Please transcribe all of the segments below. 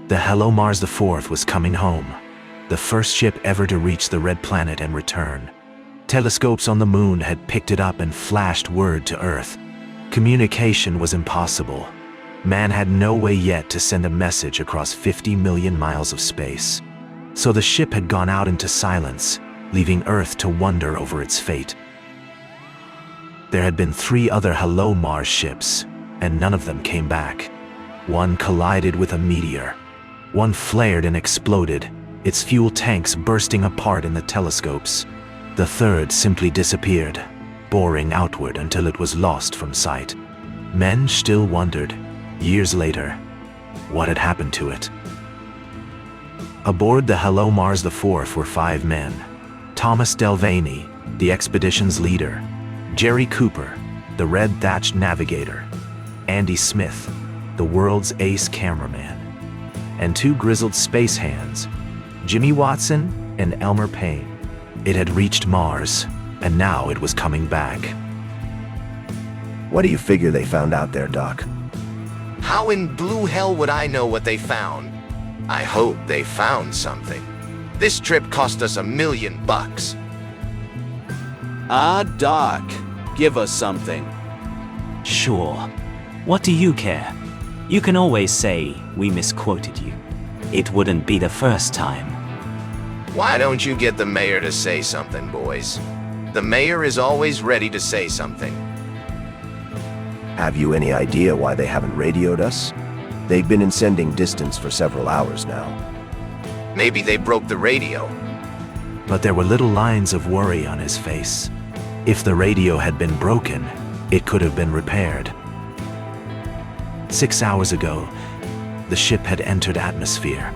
The Hello Mars IV was coming home, the first ship ever to reach the Red Planet and return. Telescopes on the moon had picked it up and flashed word to Earth. Communication was impossible. Man had no way yet to send a message across 50 million miles of space. So the ship had gone out into silence, leaving Earth to wonder over its fate. There had been 3 other Hello Mars ships, and none of them came back. One collided with a meteor. One flared and exploded, its fuel tanks bursting apart in the telescopes. The third simply disappeared, boring outward until it was lost from sight. Men still wondered, years later, what had happened to it. Aboard the Hello Mars IV were 5 men: Thomas Delvaney, the expedition's leader; Jerry Cooper, the red-thatched navigator; Andy Smith, the world's ace cameraman; and 2 grizzled space hands, Jimmy Watson and Elmer Payne. It had reached Mars, and now it was coming back. What do you figure they found out there, Doc? How in blue hell would I know what they found? I hope they found something. This trip cost us $1 million. Doc, give us something. Sure. What do you care? You can always say we misquoted you. It wouldn't be the first time. Why don't you get the mayor to say something, boys? The mayor is always ready to say something. Have you any idea why they haven't radioed us? They've been in sending distance for several hours now. Maybe they broke the radio. But there were little lines of worry on his face. If the radio had been broken, it could have been repaired. 6 hours ago, the ship had entered atmosphere.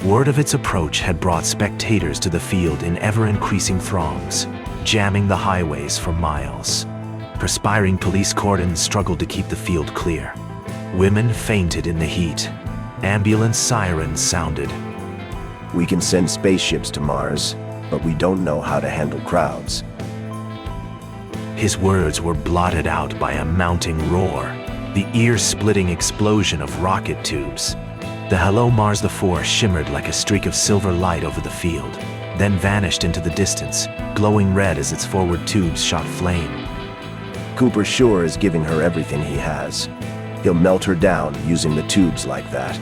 Word of its approach had brought spectators to the field in ever-increasing throngs, jamming the highways for miles. Perspiring police cordons struggled to keep the field clear. Women fainted in the heat. Ambulance sirens sounded. We can send spaceships to Mars, but we don't know how to handle crowds. His words were blotted out by a mounting roar, the ear-splitting explosion of rocket tubes. The Hello Mars IV shimmered like a streak of silver light over the field, then vanished into the distance, glowing red as its forward tubes shot flame. Cooper sure is giving her everything he has. He'll melt her down using the tubes like that.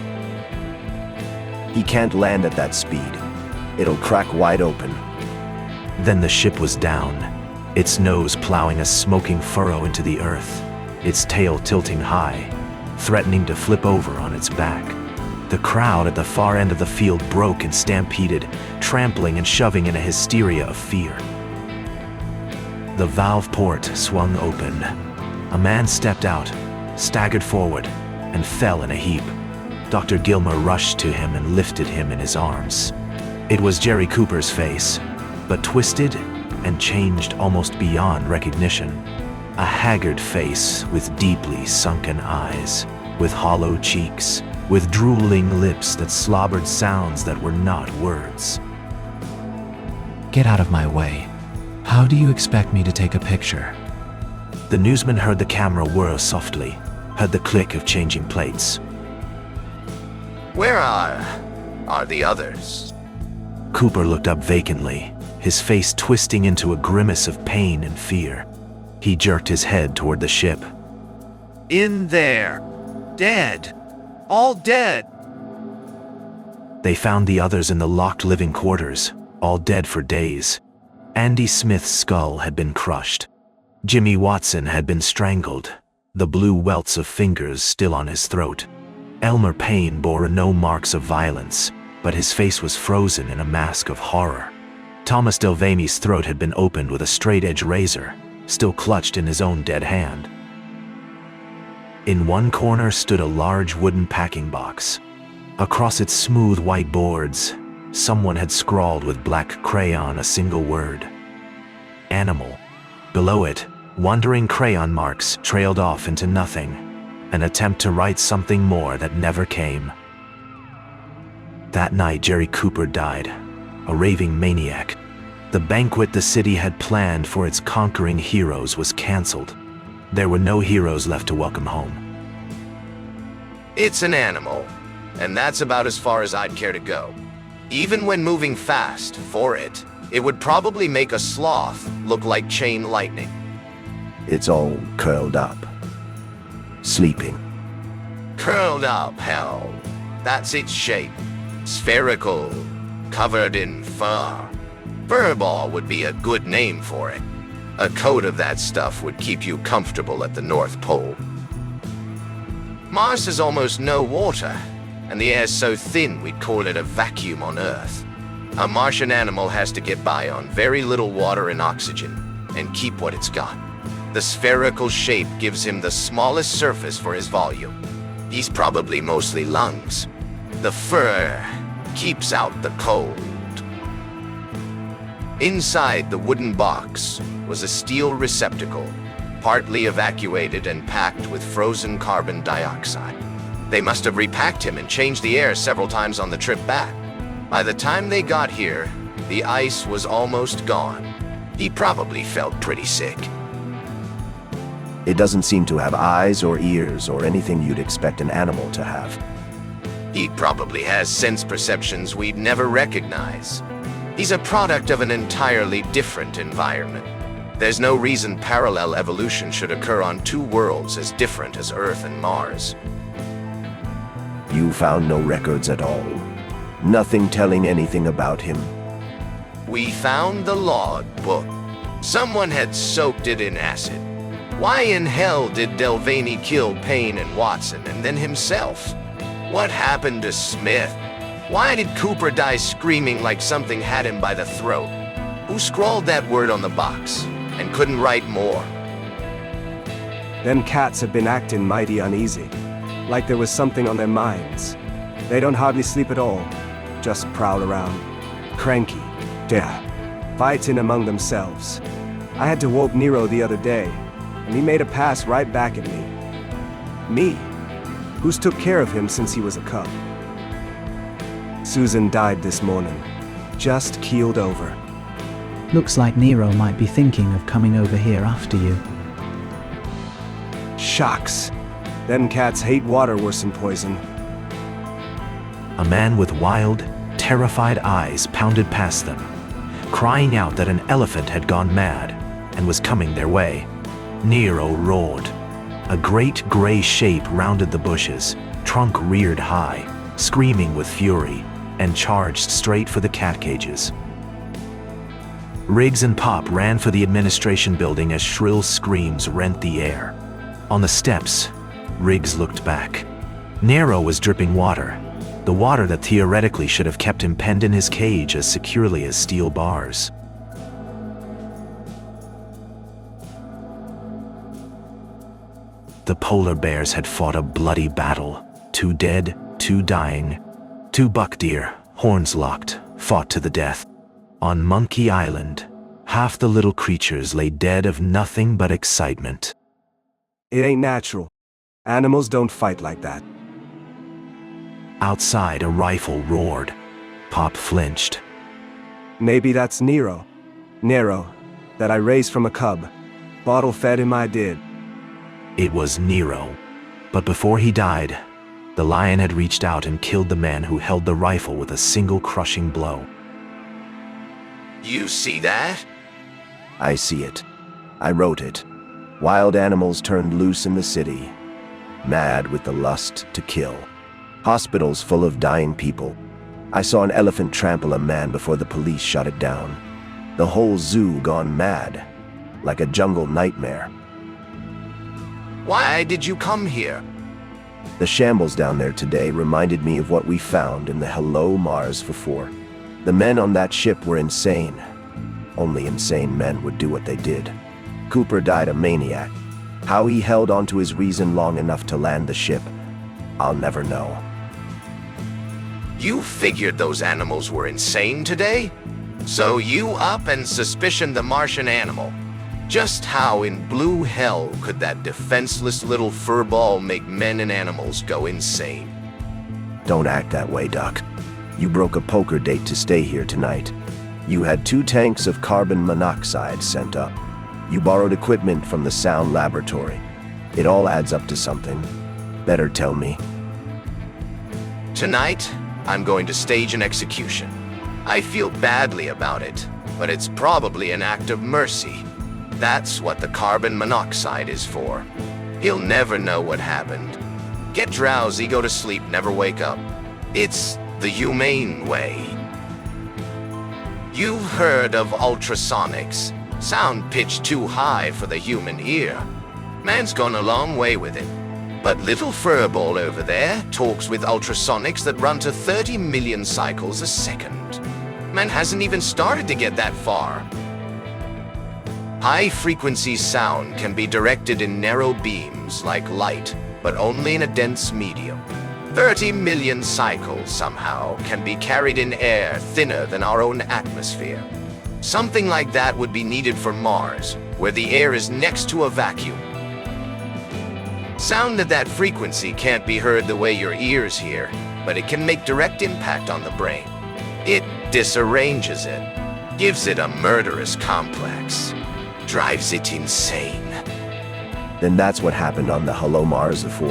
He can't land at that speed. It'll crack wide open. Then the ship was down, its nose plowing a smoking furrow into the earth, its tail tilting high, threatening to flip over on its back. The crowd at the far end of the field broke and stampeded, trampling and shoving in a hysteria of fear. The valve port swung open. A man stepped out, staggered forward, and fell in a heap. Dr. Gilmer rushed to him and lifted him in his arms. It was Jerry Cooper's face, but twisted and changed almost beyond recognition. A haggard face with deeply sunken eyes, with hollow cheeks, with drooling lips that slobbered sounds that were not words. Get out of my way. How do you expect me to take a picture? The newsman heard the camera whir softly, heard the click of changing plates. Where are the others? Cooper looked up vacantly, his face twisting into a grimace of pain and fear. He jerked his head toward the ship. In there. Dead. All dead. They found the others in the locked living quarters, all dead for days. Andy Smith's skull had been crushed. Jimmy Watson had been strangled, the blue welts of fingers still on his throat. Elmer Payne bore no marks of violence, but his face was frozen in a mask of horror. Thomas Delvaney's throat had been opened with a straight-edge razor, still clutched in his own dead hand. In one corner stood a large wooden packing box. Across its smooth white boards, someone had scrawled with black crayon a single word: animal. Below it, wandering crayon marks trailed off into nothing, an attempt to write something more that never came. That night, Jerry Cooper died, a raving maniac. The banquet the city had planned for its conquering heroes was canceled. There were no heroes left to welcome home. It's an animal. and that's about as far as I'd care to go. Even when moving fast for it, it would probably make a sloth look like chain lightning. It's all curled up. Sleeping. Curled up, hell. That's its shape. Spherical, covered in fur. Furball would be a good name for it. A coat of that stuff would keep you comfortable at the North Pole. Mars has almost no water, and the air's so thin we'd call it a vacuum on Earth. A Martian animal has to get by on very little water and oxygen, and keep what it's got. The spherical shape gives him the smallest surface for his volume. He's probably mostly lungs. The fur keeps out the cold. Inside the wooden box was a steel receptacle, partly evacuated and packed with frozen carbon dioxide. They must have repacked him and changed the air several times on the trip back. By the time they got here, the ice was almost gone. He probably felt pretty sick. It doesn't seem to have eyes or ears or anything you'd expect an animal to have. He probably has sense perceptions we'd never recognize. He's a product of an entirely different environment. There's no reason parallel evolution should occur on two worlds as different as Earth and Mars. You found no records at all. Nothing telling anything about him. We found the log book. Someone had soaked it in acid. Why in hell did Delvaney kill Payne and Watson and then himself? What happened to Smith? Why did Cooper die screaming like something had him by the throat? Who scrawled that word on the box and couldn't write more? Them cats have been acting mighty uneasy, like there was something on their minds. They don't hardly sleep at all, just prowl around. Cranky, fighting among themselves. I had to woke Nero the other day, and he made a pass right back at me. Me, who's took care of him since he was a cub. Susan died this morning, just keeled over. Looks like Nero might be thinking of coming over here after you. Shucks. Them cats hate water worse than poison. A man with wild, terrified eyes pounded past them, crying out that an elephant had gone mad and was coming their way. Nero roared. A great gray shape rounded the bushes, trunk reared high, screaming with fury, and charged straight for the cat cages. Riggs and Pop ran for the administration building as shrill screams rent the air. On the steps, Riggs looked back. Nero was dripping water, the water that theoretically should have kept him penned in his cage as securely as steel bars. The polar bears had fought a bloody battle. 2 dead, 2 dying. 2 buck deer, horns locked, fought to the death. On Monkey Island, half the little creatures lay dead of nothing but excitement. It ain't natural. Animals don't fight like that. Outside, a rifle roared. Pop flinched. Maybe that's Nero. Nero, that I raised from a cub. Bottle fed him I did. It was Nero. But before he died, the lion had reached out and killed the man who held the rifle with a single crushing blow. You see that? I see it. I wrote it. Wild animals turned loose in the city, mad with the lust to kill. Hospitals full of dying people. I saw an elephant trample a man before the police shut it down. The whole zoo gone mad, like a jungle nightmare. Why did you come here? The shambles down there today reminded me of what we found in the Hello Mars before. The men on that ship were insane. Only insane men would do what they did. Cooper died a maniac. How he held onto his reason long enough to land the ship, I'll never know. You figured those animals were insane today? So you up and suspicion the Martian animal. Just how in blue hell could that defenseless little furball make men and animals go insane? Don't act that way, Doc. You broke a poker date to stay here tonight. You had 2 tanks of carbon monoxide sent up. You borrowed equipment from the sound laboratory. It all adds up to something. Better tell me. Tonight, I'm going to stage an execution. I feel badly about it, but it's probably an act of mercy. That's what the carbon monoxide is for. He'll never know what happened. Get drowsy, go to sleep, never wake up. It's the humane way. You've heard of ultrasonics. Sound pitched too high for the human ear. Man's gone a long way with it. But little furball over there talks with ultrasonics that run to 30 million cycles a second. Man hasn't even started to get that far. High-frequency sound can be directed in narrow beams like light, but only in a dense medium. 30 million cycles somehow can be carried in air thinner than our own atmosphere. Something like that would be needed for Mars, where the air is next to a vacuum. Sound at that frequency can't be heard the way your ears hear, but it can make direct impact on the brain. It disarranges it, gives it a murderous complex, drives it insane. Then that's what happened on the Hello Mars 4.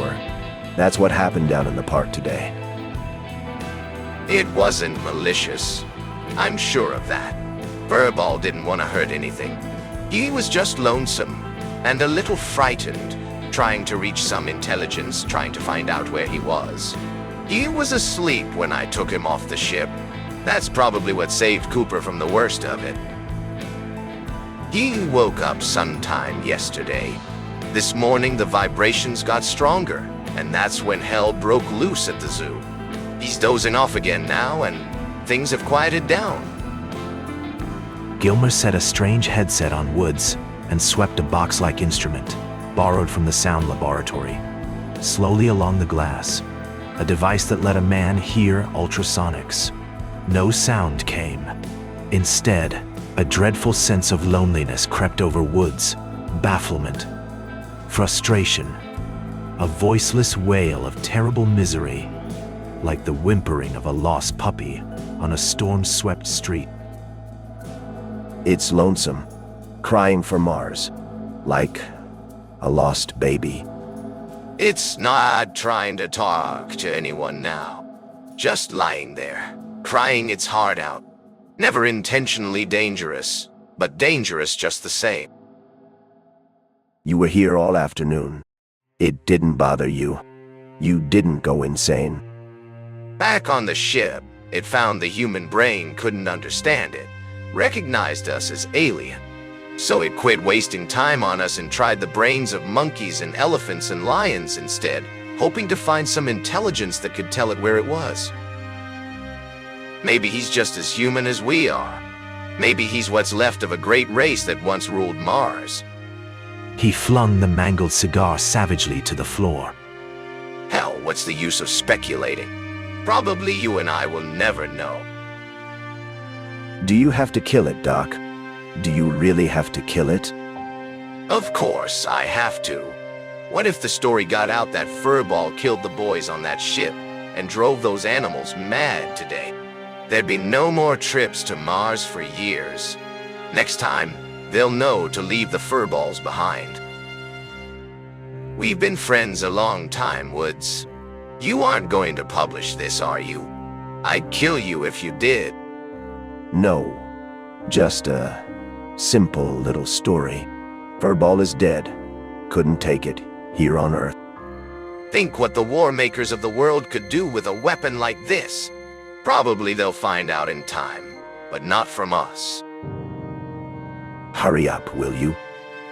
That's what happened down in the park today. It wasn't malicious. I'm sure of that. Furball didn't want to hurt anything. He was just lonesome and a little frightened, trying to reach some intelligence, trying to find out where he was. He was asleep when I took him off the ship. That's probably what saved Cooper from the worst of it. He woke up sometime yesterday. This morning the vibrations got stronger, and that's when hell broke loose at the zoo. He's dozing off again now, and things have quieted down. Gilmer set a strange headset on Woods and swept a box-like instrument, borrowed from the sound laboratory, slowly along the glass, a device that let a man hear ultrasonics. No sound came. Instead, a dreadful sense of loneliness crept over Woods, bafflement, frustration, a voiceless wail of terrible misery, like the whimpering of a lost puppy on a storm-swept street. It's lonesome, crying for Mars, like a lost baby. It's not trying to talk to anyone now. Just lying there, crying its heart out. Never intentionally dangerous, but dangerous just the same. You were here all afternoon. It didn't bother you. You didn't go insane. Back on the ship, it found the human brain couldn't understand it, recognized us as alien. So it quit wasting time on us and tried the brains of monkeys and elephants and lions instead, hoping to find some intelligence that could tell it where it was. Maybe he's just as human as we are. Maybe he's what's left of a great race that once ruled Mars. He flung the mangled cigar savagely to the floor. Hell, what's the use of speculating? Probably you and I will never know. Do you have to kill it, Doc? Do you really have to kill it? Of course, I have to. What if the story got out that Furball killed the boys on that ship and drove those animals mad today? There'd be no more trips to Mars for years. Next time, they'll know to leave the Furballs behind. We've been friends a long time, Woods. You aren't going to publish this, are you? I'd kill you if you did. No. Just a simple little story. Furball is dead. Couldn't take it here on Earth. Think what the war makers of the world could do with a weapon like this. Probably they'll find out in time, but not from us. Hurry up, will you?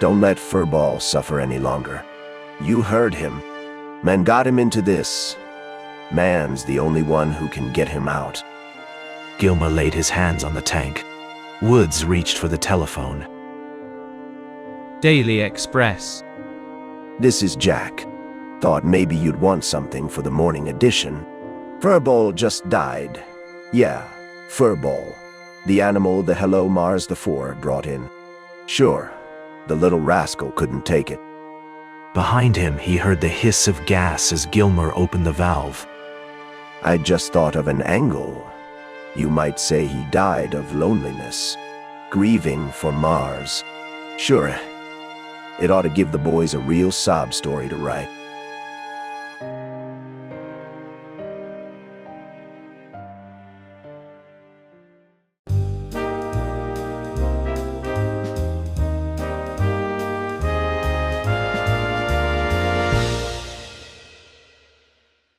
Don't let Furball suffer any longer. You heard him. Man got him into this. Man's the only one who can get him out. Gilmer laid his hands on the tank. Woods reached for the telephone. Daily Express. This is Jack. Thought maybe you'd want something for the morning edition. Furball just died. Yeah, Furball. The animal the Hello Mars 4 brought in. Sure, the little rascal couldn't take it. Behind him, he heard the hiss of gas as Gilmer opened the valve. I just thought of an angle. You might say he died of loneliness, grieving for Mars. Sure, it ought to give the boys a real sob story to write.